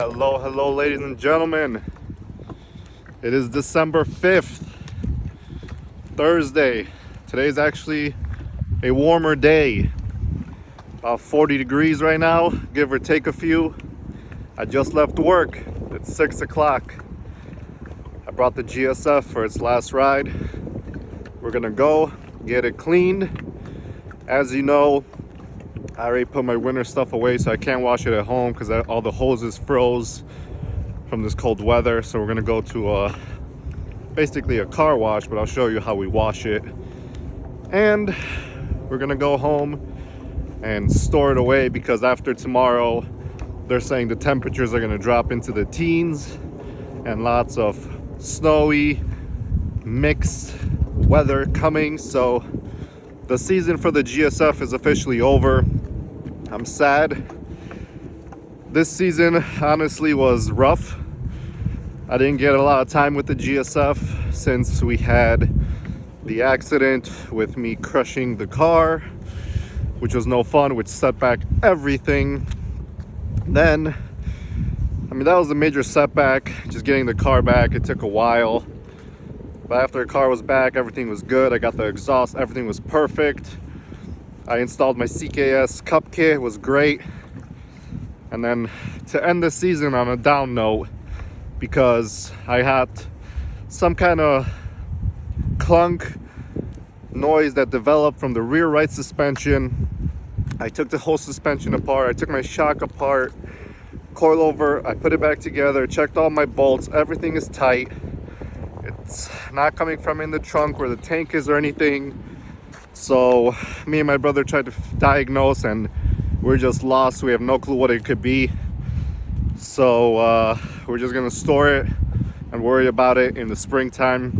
Hello, ladies and gentlemen. It is December 5th, Thursday. Today's actually a warmer day. About 40 degrees right now, give or take a few. I just left work. It's 6 o'clock. I brought the GSF for its last ride. We're gonna go get it cleaned. As you know, I already put my winter stuff away, so I can't wash it at home because all the hoses froze from this cold weather. So we're gonna go to basically a car wash, but I'll show you how we wash it. And we're gonna go home and store it away because after tomorrow, they're saying the temperatures are gonna drop into the teens and lots of snowy, mixed weather coming. So the season for the GSF is officially over. I'm sad. This season honestly was rough. I didn't get a lot of time with the GSF since we had the accident with me crushing the car, which was no fun, which set back everything. Then, that was a major setback, just getting the car back. It took a while. But after the car was back, everything was good. I got the exhaust, everything was perfect. I installed my CKS cup kit, it was great. And then to end the season on a down note, because I had some kind of clunk noise that developed from the rear right suspension. I took the whole suspension apart, I took my shock apart, coilover, I put it back together, checked all my bolts, everything is tight. It's not coming from in the trunk where the tank is or anything. So me and my brother tried to diagnose and we're just lost. We have no clue what it could be. So we're just gonna store it and worry about it in the springtime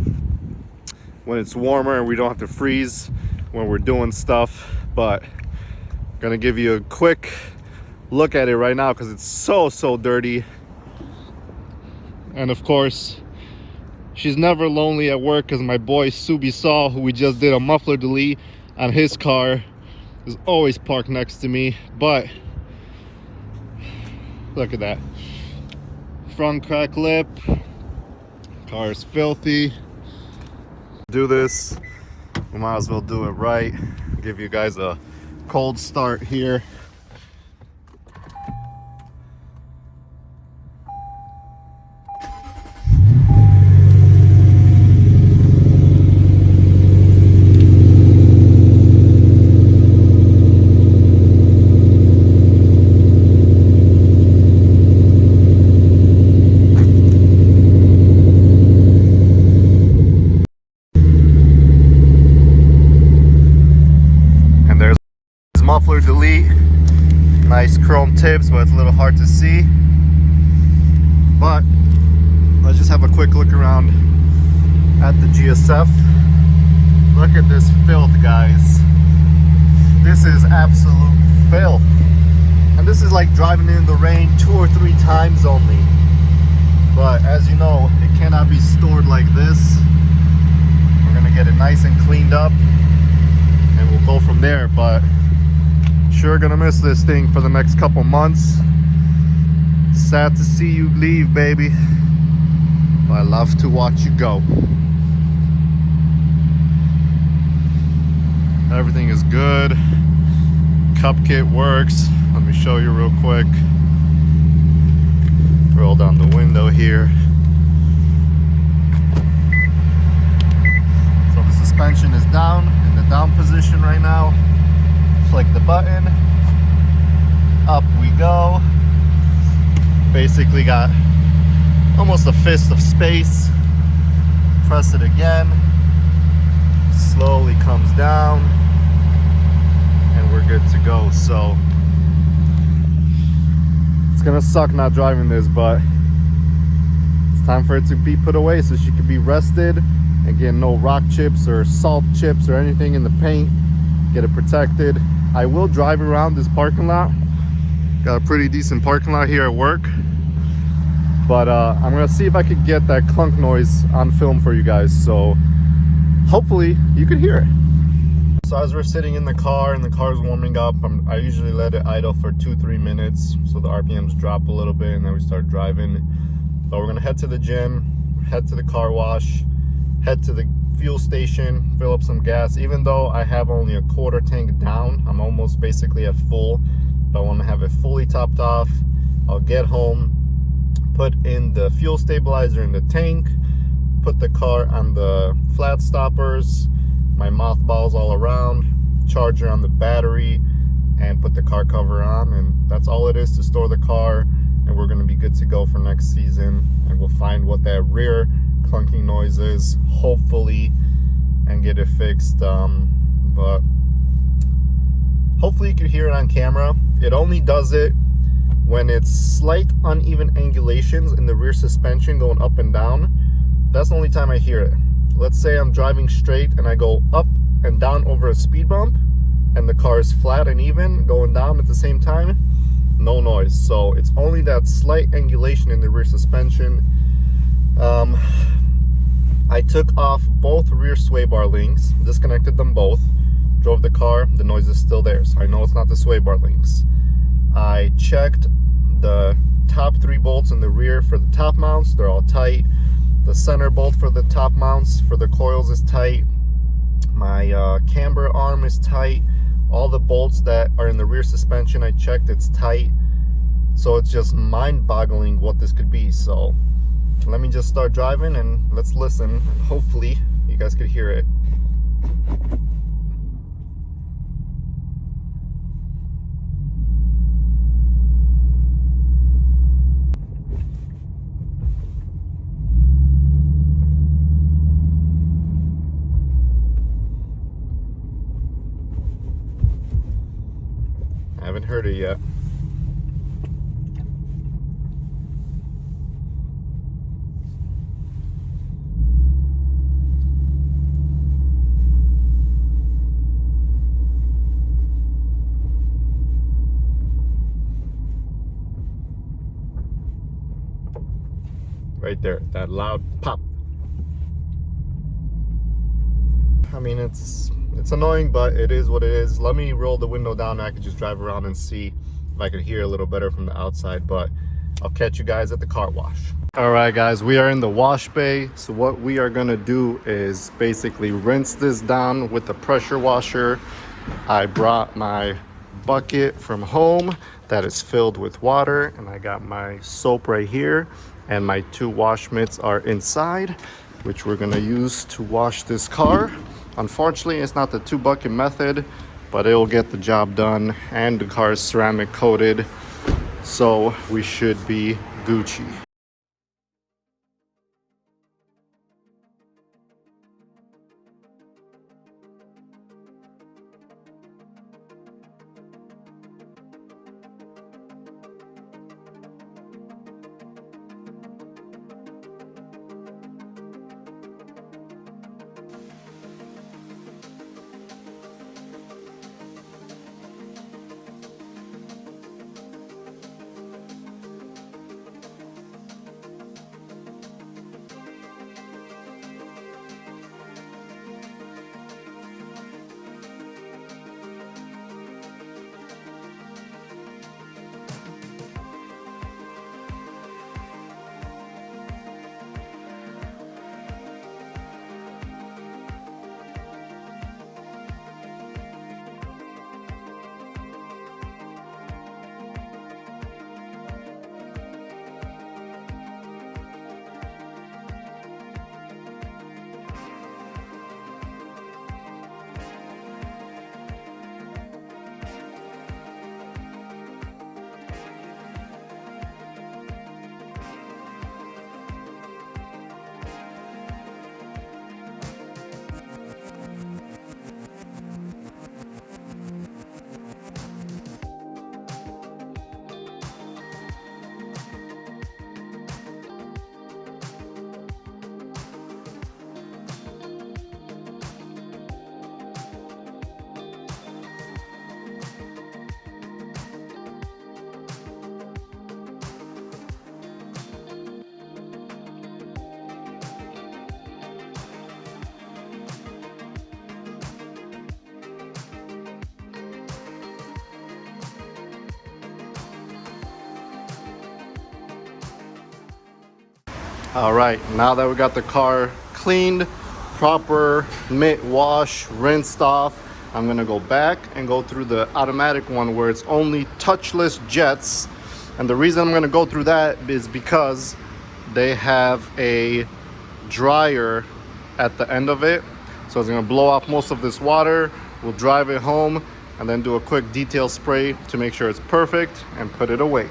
when it's warmer and we don't have to freeze when we're doing stuff. But I'm gonna give you a quick look at it right now because it's so dirty. And of course, she's never lonely at work because my boy Subi Saul, who we just did a muffler delete on his car, is always parked next to me. But look at that. Front crack lip. Car is filthy. Do this. We might as well do it right. Give you guys a cold start here. Muffler delete, nice chrome tips, but it's a little hard to see. But let's just have a quick look around at the GSF. Look at this filth, guys. This is absolute filth. And this is like driving in the rain 2 or 3 times only. But as you know, it cannot be stored like this. We're gonna get it nice and cleaned up and we'll go from there. But sure gonna miss this thing for the next couple months. Sad to see you leave, baby, but I love to watch you go. Everything is good. Cup kit works. Let me show you real quick. Roll down the window here. So the suspension is down, in the down position right now. Flick the button, up we go. Basically got almost a fist of space. Press it again, slowly comes down, and we're good to go. So it's gonna suck not driving this, but it's time for it to be put away so she can be rested and get no rock chips or salt chips or anything in the paint. Get it protected. I will drive around this parking lot. Got a pretty decent parking lot here at work. But I'm gonna see if I could get that clunk noise on film for you guys. So hopefully you could hear it. So as we're sitting in the car and the car's warming up, I usually let it idle for 2-3 minutes so the RPMs drop a little bit and then we start driving. But we're gonna head to the gym, head to the car wash, head to the fuel station, fill up some gas. Even though I have only a quarter tank down, I'm almost basically at full, but I want to have it fully topped off. I'll get home, put in the fuel stabilizer in the tank, put the car on the flat stoppers, my mothballs all around, charger on the battery, and put the car cover on, and that's all it is to store the car. And we're going to be good to go for next season, and we'll find what that rear clunking noise is, hopefully, and get it fixed. But hopefully you can hear it on camera. It only does it when it's slight uneven angulations in the rear suspension going up and down. That's the only time I hear it. Let's say I'm driving straight and I go up and down over a speed bump and the car is flat and even going down at the same time, no noise. So it's only that slight angulation in the rear suspension. I took off both rear sway bar links, disconnected them both, drove the car, the noise is still there, so I know it's not the sway bar links. I checked the top 3 bolts in the rear for the top mounts, they're all tight. The center bolt for the top mounts for the coils is tight. My camber arm is tight. All the bolts that are in the rear suspension I checked, it's tight. So it's just mind-boggling what this could be. So let me just start driving and let's listen, and hopefully you guys could hear it. I haven't heard it yet. Right there, that loud pop. I mean, it's annoying, but it is what it is. Let me roll the window down and I could just drive around and see if I could hear a little better from the outside, but I'll catch you guys at the car wash. All right, guys, we are in the wash bay. So what we are gonna do is basically rinse this down with the pressure washer. I brought my bucket from home that is filled with water, and I got my soap right here, and my 2 wash mitts are inside, which we're gonna use to wash this car. Unfortunately, it's not the 2 bucket method, but it will get the job done, and the car is ceramic coated, so we should be Gucci. All right, now that we got the car cleaned, proper mitt wash, rinsed off, I'm gonna go back and go through the automatic one where it's only touchless jets. And the reason I'm gonna go through that is because they have a dryer at the end of it. So it's gonna blow off most of this water. We'll drive it home and then do a quick detail spray to make sure it's perfect and put it away.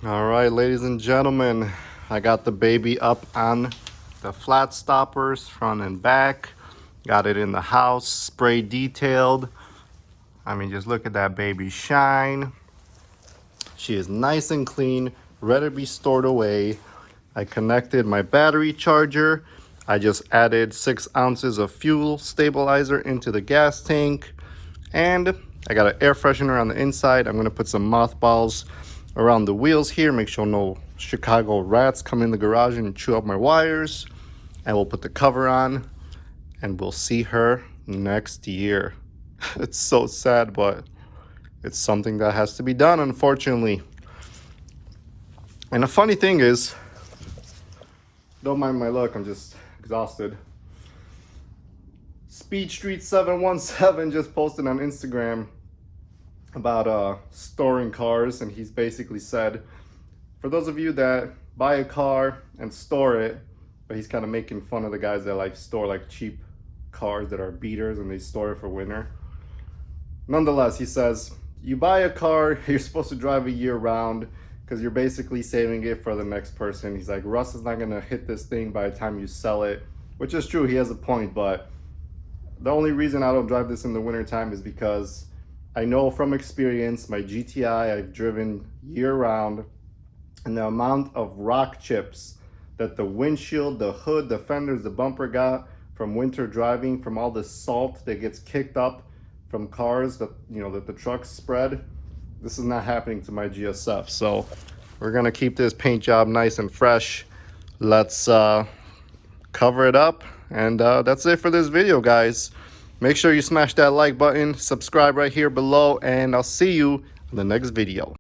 All right, ladies and gentlemen, I got the baby up on the flat stoppers, front and back. Got it in the house, spray detailed. I mean, just look at that baby shine. She is nice and clean, ready to be stored away. I connected my battery charger. I just added 6 ounces of fuel stabilizer into the gas tank. And I got an air freshener on the inside. I'm gonna put some mothballs around the wheels here, make sure no Chicago rats come in the garage and chew up my wires. And we'll put the cover on and we'll see her next year. It's so sad, but it's something that has to be done, unfortunately. And the funny thing is, don't mind my look, I'm just exhausted. Speed Street 717 just posted on Instagram about storing cars, and he's basically said, for those of you that buy a car and store it, but he's kind of making fun of the guys that like store like cheap cars that are beaters and they store it for winter. Nonetheless, he says, you buy a car, you're supposed to drive a year round because you're basically saving it for the next person. He's like, Russ is not gonna hit this thing by the time you sell it, which is true, he has a point, but the only reason I don't drive this in the winter time is because I know from experience, my GTI I've driven year round, and the amount of rock chips that the windshield, the hood, the fenders, the bumper got from winter driving, from all the salt that gets kicked up from cars that, you know, that the trucks spread. This is not happening to my GSF. So we're gonna keep this paint job nice and fresh. Let's cover it up, and that's it for this video, guys. Make sure you smash that like button, subscribe right here below, and I'll see you in the next video.